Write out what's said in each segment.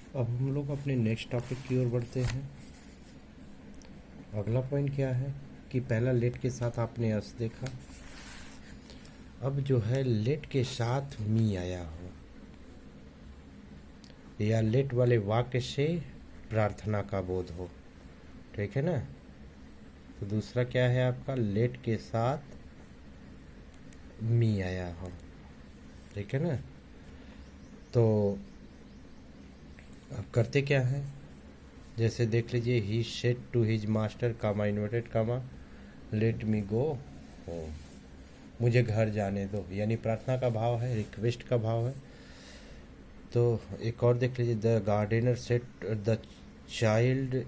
अब हम लोग अपने नेक्स्ट टॉपिक की ओर बढ़ते हैं। अगला पॉइंट क्या है कि पहला लेट के साथ आपने अर्थ देखा, अब जो है लेट के साथ मी आया हो या लेट वाले वाक्य से प्रार्थना का बोध हो, ठीक है ना। तो दूसरा क्या है आपका, लेट के साथ मी आया हो, ठीक है ना। तो अब करते क्या है, जैसे देख लीजिए, he said to his master comma inverted comma let me go home, मुझे घर जाने दो, यानी प्रार्थना का भाव है, रिक्वेस्ट का भाव है। तो एक और देख लीजिए, the gardener said, the child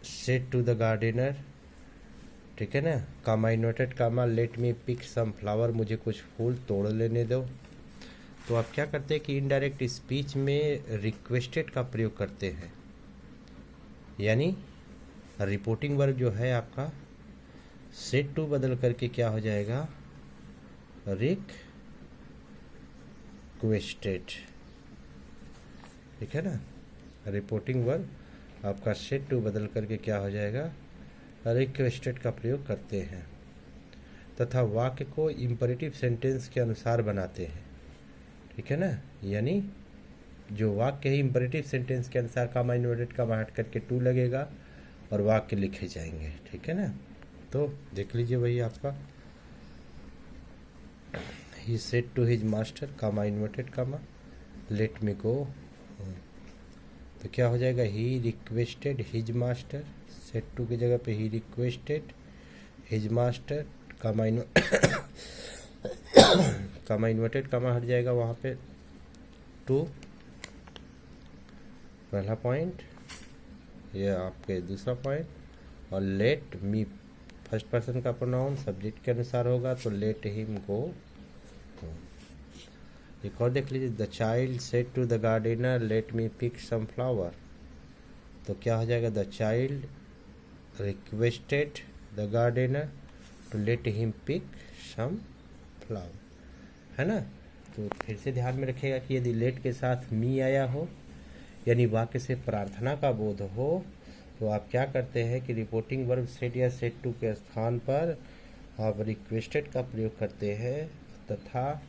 said to the gardener, ठीक है ना, comma inverted comma let me pick some flower, मुझे कुछ फूल तोड़ लेने दो। तो आप क्या करते हैं कि इनडायरेक्ट स्पीच में रिक्वेस्टेड का प्रयोग करते हैं, यानी रिपोर्टिंग वर्ब जो है आपका सेड टू बदल करके क्या हो जाएगा, रिक्वेस्टेड, ठीक है ना। रिपोर्टिंग वर्ब आपका सेड टू बदल करके क्या हो जाएगा, रिक्वेस्टेड का प्रयोग करते हैं, तथा वाक्य को इम्परेटिव सेंटेंस के अनुसार बनाते हैं, ठीक है ना। यानी जो वाक्य है इम्परेटिव सेंटेंस के अनुसार कामा इन्वर्टेड कामा हट करके टू लगेगा और वाक्य लिखे जाएंगे, ठीक है ना। तो देख लीजिए वही आपका, he said to his master comma inverted comma let me go, तो क्या हो जाएगा, he requested his master, said to की जगह पे he requested his master comma comma inverted comma हट जाएगा वहाँ पे टू, पहला पॉइंट, ये आपके दूसरा पॉइंट। और लेट मी फर्स्ट पर्सन का प्रोनाउन सब्जेक्ट के अनुसार होगा, तो लेट हिम गो। एक और देख लीजिए, the child said to the gardener let me pick some flower, तो क्या हो जाएगा, the child requested the gardener to let him pick some flower, है ना। तो फिर से ध्यान में रखिएगा कि यदि लेट के साथ मी आया हो, यानी वाक्य से प्रार्थना का बोध हो, तो आप क्या करते हैं कि रिपोर्टिंग वर्ब सेड या सेड टू के स्थान पर आप रिक्वेस्टेड का प्रयोग करते हैं, तथा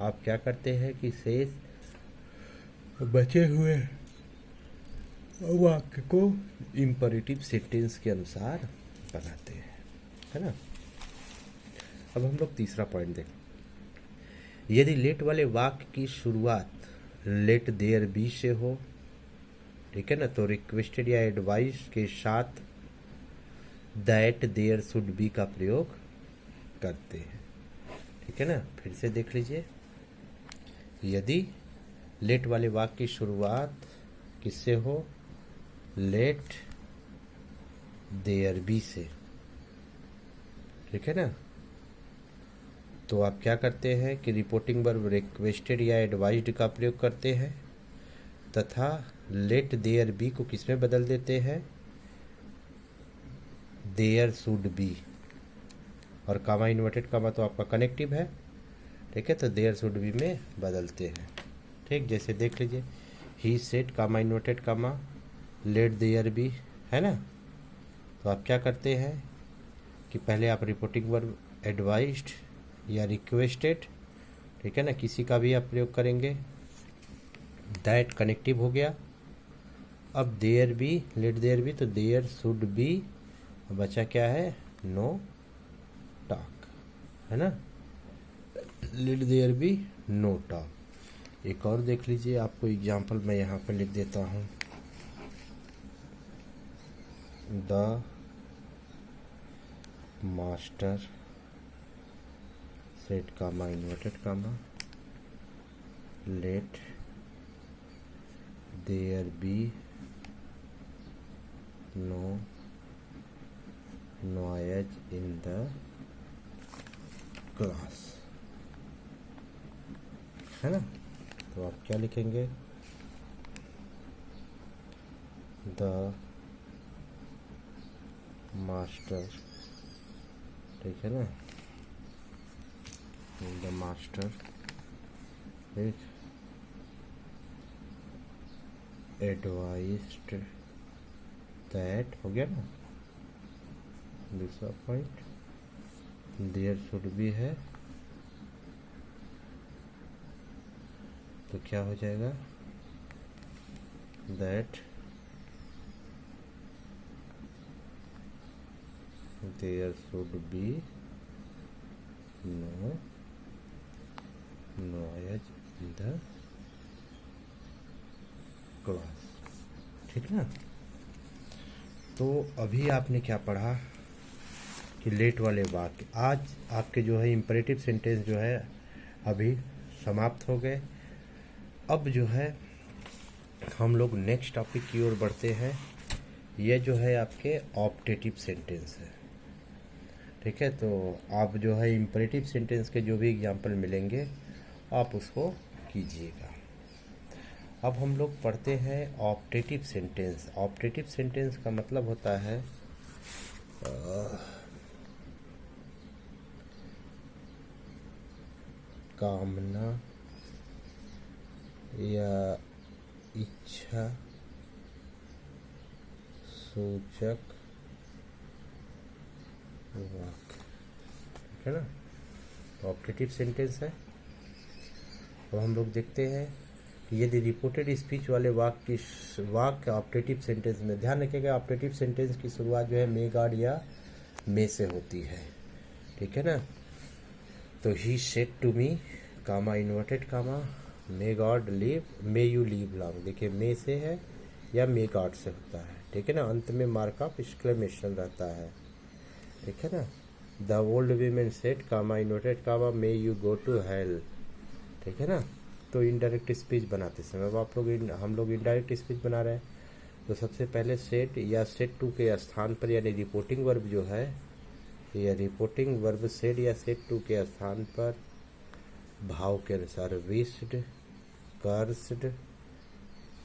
आप क्या करते हैं कि शेष बचे हुए वाक्य को इम्परेटिव सेंटेंस के अनुसार बनाते हैं, है ना। अब हम लोग तीसरा पॉइंट देखें, यदि लेट वाले वाक्य की शुरुआत लेट देयर बी से हो, ठीक है ना, तो रिक्वेस्टेड या एडवाइस के साथ दैट देयर शुड बी का प्रयोग करते हैं, ठीक है ना। फिर से देख लीजिए, यदि लेट वाले वाक्य की शुरुआत किससे हो, लेट देयर बी से, ठीक है ना, तो आप क्या करते हैं कि रिपोर्टिंग वर्ब रिक्वेस्टेड या एडवाइज्ड का प्रयोग करते हैं, तथा लेट देयर बी को किस में बदल देते हैं, देयर शुड बी, और कामा इन्वर्टेड कामा तो आपका कनेक्टिव है, ठीक है, तो देयर शुड बी में बदलते हैं, ठीक। जैसे देख लीजिए, he said comma inverted comma let there be, है ना। तो आप क्या करते हैं कि पहले आप रिपोर्टिंग वर्ब एडवाइज्ड या रिक्वेस्टेड, ठीक है ना, किसी का भी आप प्रयोग करेंगे, दैट कनेक्टिव हो गया। अब there be, let there be, तो देयर शुड बी, बचा क्या है, नो टॉक, है ना, let there be no talk. एक और देख लीजिए, आपको एग्जाम्पल मैं यहाँ पर लिख देता हूँ, the master said comma inverted comma let there be no noise in the class, है ना। तो आप क्या लिखेंगे, द मास्टर, ठीक है ना, द मास्टर, ठीक, एडवाइज्ड दैट, हो गया ना दूसरा पॉइंट, देयर शुड बी है, तो क्या हो जाएगा that there should be no noise in the class. ठीक ना। तो अभी आपने क्या पढ़ा कि लेट वाले वाक्य, आज आपके जो है इम्परेटिव सेंटेंस जो है अभी समाप्त हो गए। अब जो है हम लोग नेक्स्ट टॉपिक की ओर बढ़ते हैं। ये जो है आपके ऑप्टेटिव सेंटेंस है। ठीक है, तो आप जो है इम्परेटिव सेंटेंस के जो भी एग्जाम्पल मिलेंगे आप उसको कीजिएगा। अब हम लोग पढ़ते हैं ऑप्टेटिव सेंटेंस। ऑप्टेटिव सेंटेंस का मतलब होता है कामना या इच्छा सूचक वाक्य। ठीक है ना, ऑप्टेटिव सेंटेंस है। अब हम लोग देखते हैं कि यदि रिपोर्टेड स्पीच वाले वाक्य ऑप्टेटिव सेंटेंस में, ध्यान रखिएगा ऑप्टेटिव सेंटेंस की शुरुआत जो है मे गॉड या मे से होती है। ठीक है ना, तो he said to me comma inverted comma may God live, may you live long. देखिए मे से है या मे गॉड से होता है। ठीक है ना, अंत में मार्क ऑफ एक्सक्लेमेशन रहता है। ठीक है ना, the old women said comma inverted comma may you go to hell. ठीक है ना, तो इनडायरेक्ट स्पीच बनाते समय, अब हम लोग इनडायरेक्ट स्पीच बना रहे हैं, तो सबसे पहले सेड या सेड टू के स्थान पर, यानी रिपोर्टिंग वर्ब जो है, या रिपोर्टिंग वर्ब सेड या सेड टू के स्थान पर भाव के अनुसार विश्ड, कर्स्ड,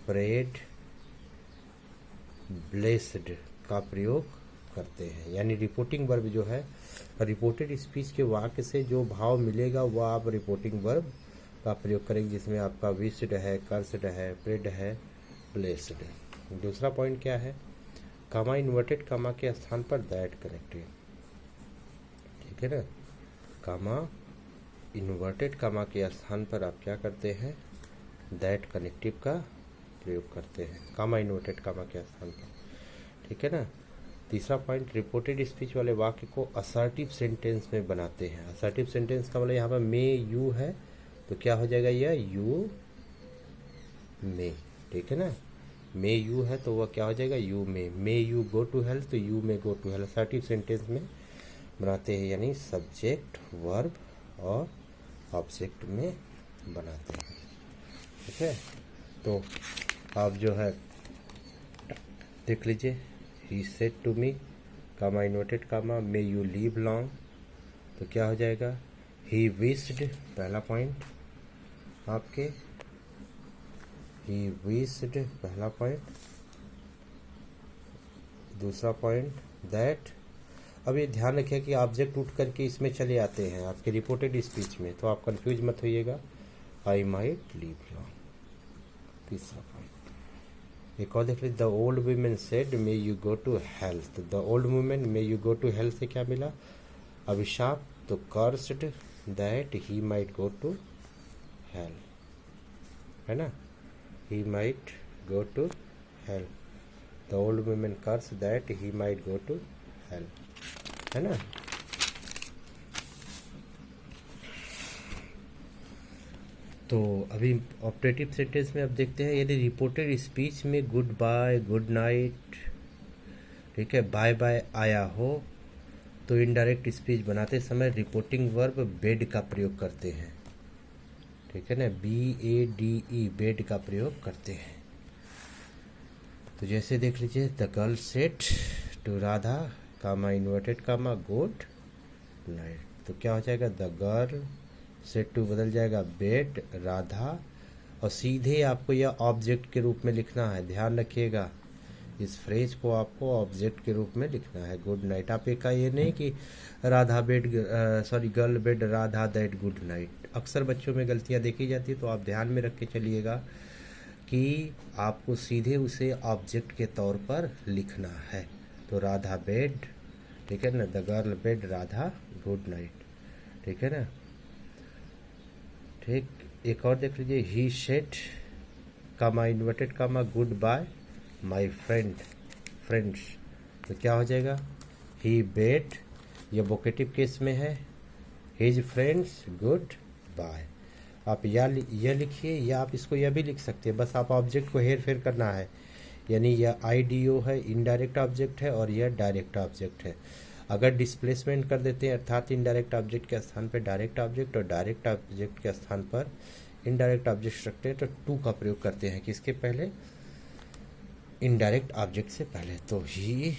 प्रेड, ब्लेस्ड का प्रयोग करते हैं। यानी रिपोर्टिंग वर्ब जो है, रिपोर्टेड स्पीच के वाक्य से जो भाव मिलेगा वह आप रिपोर्टिंग वर्ब का प्रयोग करेंगे, जिसमें आपका विश्ड है, कर्स्ड है, प्रेड है, ब्लेस्ड। दूसरा पॉइंट क्या है, कामा इन्वर्टेड कामा के स्थान पर दैट कनेक्टिव। ठीक है ना, कामा इन्वर्टेड कामा के स्थान पर आप क्या करते हैं, दैट कनेक्टिव का प्रयोग करते हैं कामा इन्वर्टेड कामा के स्थान पर। ठीक है ना। तीसरा पॉइंट, रिपोर्टेड स्पीच वाले वाक्य को असर्टिव सेंटेंस में बनाते हैं। असर्टिव सेंटेंस का मतलब यहाँ पर मे यू है तो क्या हो जाएगा, यह यू मे। ठीक है ना, मे यू है तो वह क्या हो जाएगा, you may you go to health तो you may go to health. Assertive sentence में बनाते हैं, यानी सब्जेक्ट, वर्ब और ऑब्जेक्ट में बनाते हैं। ठीक है, तो आप जो है देख लीजिए, he said to me comma inverted comma may you live long, तो क्या हो जाएगा, ही विश्ड, पहला पॉइंट आपके, ही विश्ड पहला पॉइंट। दूसरा पॉइंट दैट। अब ये ध्यान रखिए कि ऑब्जेक्ट उठ करके इसमें चले आते हैं आपके रिपोर्टेड स्पीच में, तो आप कंफ्यूज मत होइएगा, आई माइट लीव लॉन्ग। तीसरा पॉइंट एक और देख लीजिए, the old women said may you go to health. The old women may you go to health से क्या मिला, अभिशाप, तो cursed that he might go to hell, है ना, he might go to hell. The old women curse that he might go to hell, है ना। तो अभी ऑप्टेटिव सेंटेंस में अब देखते हैं, यदि रिपोर्टेड स्पीच में गुड बाय, गुड नाइट, ठीक है, बाय बाय आया हो तो इनडायरेक्ट स्पीच बनाते समय रिपोर्टिंग वर्ब बेड का प्रयोग करते हैं। ठीक है ना, BADE बेड का प्रयोग करते हैं। तो जैसे देख लीजिए, the girl said to Radha comma inverted comma good night, तो क्या हो जाएगा, द गर्ल सेड टू बदल जाएगा बेड, राधा, और सीधे आपको यह ऑब्जेक्ट के रूप में लिखना है। ध्यान रखिएगा, इस फ्रेज को आपको ऑब्जेक्ट के रूप में लिखना है, गुड नाइट। आप एक का ये नहीं कि Radha bed, girl bade Radha that good night. अक्सर बच्चों में गलतियां देखी जाती है, तो आप ध्यान में रख के चलिएगा कि आपको सीधे उसे ऑब्जेक्ट के तौर पर लिखना है। तो राधा बेड, ठीक है ना, the girl bade, Radha good night, ठीक है ना। ठीक, एक और देख लीजिए, he said comma inverted comma goodbye my friends, तो क्या हो जाएगा, ही बेड, ये वोकेटिव केस में है, हिज फ्रेंड्स गुड बाय। आप यह लिखिए, या आप इसको यह भी लिख सकते हैं, बस आप ऑब्जेक्ट को हेर फेर करना है, यानी यह IDO है, इनडायरेक्ट ऑब्जेक्ट है, और यह डायरेक्ट ऑब्जेक्ट है। अगर डिस्प्लेसमेंट कर देते हैं, अर्थात इनडायरेक्ट ऑब्जेक्ट के स्थान पर डायरेक्ट ऑब्जेक्ट और डायरेक्ट ऑब्जेक्ट के स्थान पर इनडायरेक्ट ऑब्जेक्ट रखते हैं, तो टू का प्रयोग करते हैं किसके पहले, इनडायरेक्ट ऑब्जेक्ट से पहले। तो he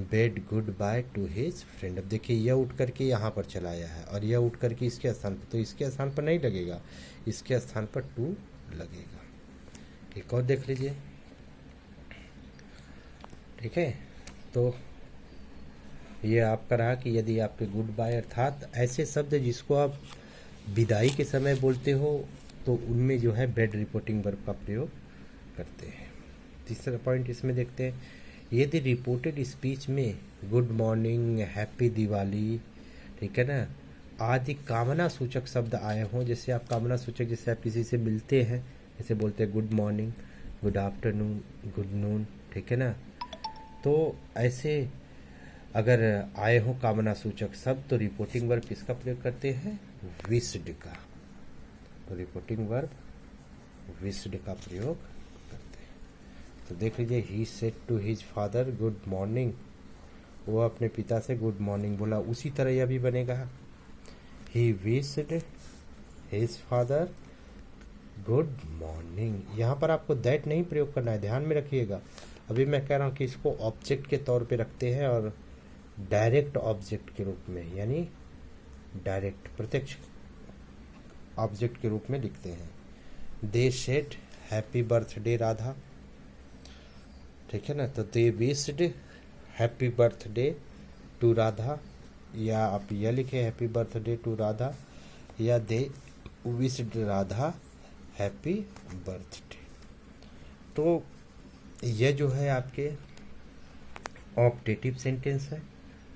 bade goodbye to his friend. अब देखिए, यह उठ करके यहाँ पर चला आया है और यह उठ करके इसके स्थान पर, तो इसके स्थान पर नहीं लगेगा, इसके स्थान पर टू लगेगा। एक और देख लीजिए, ठीक है। तो ये आपका रहा कि यदि आपके गुड बाय, अर्थात ऐसे शब्द जिसको आप विदाई के समय बोलते हो, तो उनमें जो है बेड रिपोर्टिंग वर्ब का प्रयोग करते हैं। तीसरा पॉइंट इसमें देखते हैं, यदि रिपोर्टेड स्पीच में गुड मॉर्निंग, हैप्पी दिवाली, ठीक है ना, आदि कामना सूचक शब्द आए हों, जैसे आप कामना सूचक, जैसे आप किसी से मिलते हैं, जैसे बोलते हैं good morning, good afternoon, good noon, ठीक है ना, तो ऐसे अगर आए हों कामना सूचक शब्द, तो रिपोर्टिंग वर्ब किसका प्रयोग करते हैं, विश्ड का। तो रिपोर्टिंग वर्ब विश्ड का प्रयोग करते हैं। तो देख लीजिए, he said to his father good morning, वो अपने पिता से गुड मॉर्निंग बोला। उसी तरह यह भी बनेगा, he wished his father good morning. यहाँ पर आपको दैट नहीं प्रयोग करना है, ध्यान में रखिएगा। अभी मैं कह रहा हूँ कि इसको ऑब्जेक्ट के तौर पे रखते हैं और डायरेक्ट ऑब्जेक्ट के रूप में, यानी डायरेक्ट प्रत्यक्ष ऑब्जेक्ट के रूप में लिखते हैं। They said happy birthday Radha, ठीक है ना, तो they wished happy birthday to Radha, या आप यह लिखे हैप्पी बर्थडे टू राधा, या they wished Radha happy birthday. तो यह जो है आपके ऑप्टेटिव सेंटेंस है,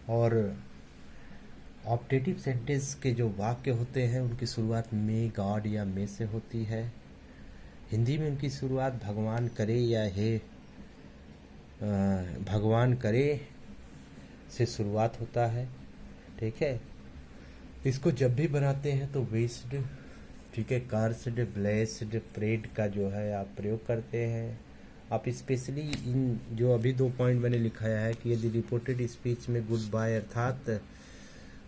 और ऑप्टेटिव सेंटेंस के जो वाक्य होते हैं उनकी शुरुआत मे, गॉड या मे से होती है। हिंदी में उनकी शुरुआत भगवान करे या हे भगवान करे से शुरुआत होता है, ठीक है। इसको जब भी बनाते हैं तो विश्ड, ठीक है, कर्स्ड, ब्लेस्ड, प्रेड का जो है आप प्रयोग करते हैं। आप स्पेशली इन जो अभी 2 पॉइंट मैंने लिखाया है कि यदि रिपोर्टेड स्पीच में गुड बाय, अर्थात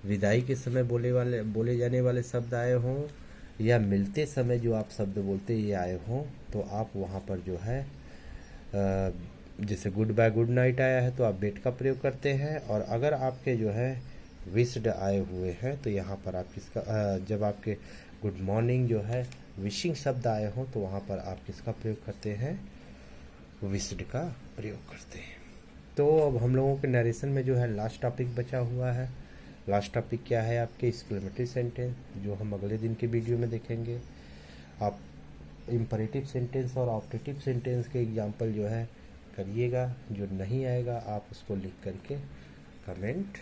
विदाई के समय बोले जाने वाले शब्द आए हों, या मिलते समय जो आप शब्द बोलते ये आए हों, तो आप वहाँ पर जो है जैसे गुड बाय गुड नाइट आया है तो आप बेट का प्रयोग करते हैं, और अगर आपके जो है विश्ड आए हुए हैं तो यहाँ पर आप किसका, जब आपके गुड मॉर्निंग जो है विशिंग शब्द आए हों तो वहाँ पर आप किसका प्रयोग करते हैं, विश्ड का प्रयोग करते हैं। तो अब हम लोगों के नरेशन में जो है लास्ट टॉपिक बचा हुआ है। लास्ट टॉपिक क्या है, आपके एक्सक्लेमेटरी सेंटेंस, जो हम अगले दिन के वीडियो में देखेंगे। आप इम्परेटिव सेंटेंस और ऑप्टेटिव सेंटेंस के एग्जाम्पल जो है करिएगा, जो नहीं आएगा आप उसको लिख करके कमेंट